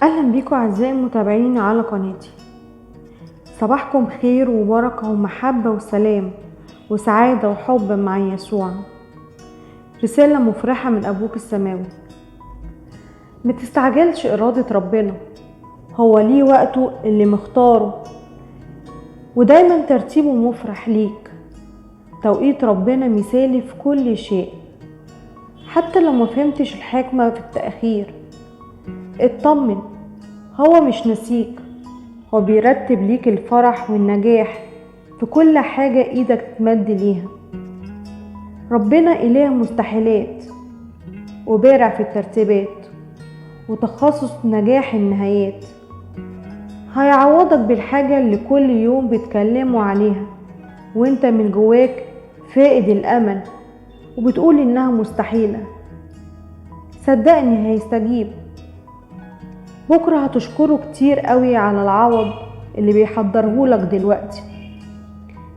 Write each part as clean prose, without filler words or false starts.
اهلا بيكم اعزائي المتابعين على قناتي. صباحكم خير وبركه ومحبه وسلام وسعاده وحب مع يسوع. رساله مفرحه من ابوك السماوي. متستعجلش اراده ربنا، هو ليه وقته اللي مختاره، ودايما ترتيبه مفرح ليك. توقيت ربنا مثالي في كل شيء، حتى لو ما فهمتش الحكمه في التأخير. اطمن، هو مش نسيك، هو بيرتب ليك الفرح والنجاح في كل حاجة ايدك تمد ليها. ربنا إله مستحيلات وبارع في الترتيبات وتخصص نجاح النهايات. هيعوضك بالحاجة اللي كل يوم بتكلموا عليها وانت من جواك فائد الأمل وبتقول إنها مستحيلة. صدقني هيستجيب. بكرة هتشكره كتير قوي على العوض اللي بيحضرهولك دلوقتي.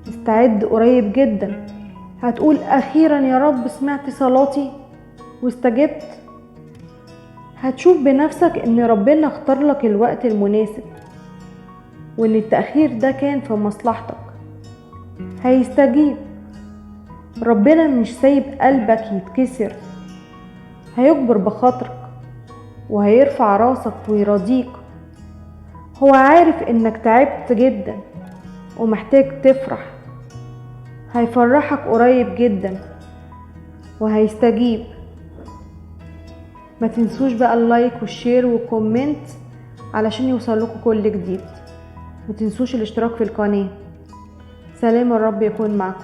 استعد، قريب جدا هتقول أخيرا يا رب سمعت صلاتي واستجبت. هتشوف بنفسك ان ربنا اختار لك الوقت المناسب وان التأخير ده كان في مصلحتك. هيستجيب. ربنا مش سايب قلبك يتكسر، هيكبر بخاطرك وهيرفع راسك ويرضيك. هو عارف انك تعبت جدا ومحتاج تفرح. هيفرحك قريب جدا وهيستجيب. ما تنسوش بقى اللايك والشير والكومنت علشان يوصلكوا كل جديد. ما تنسوش الاشتراك في القناة. سلام الرب يكون معكم.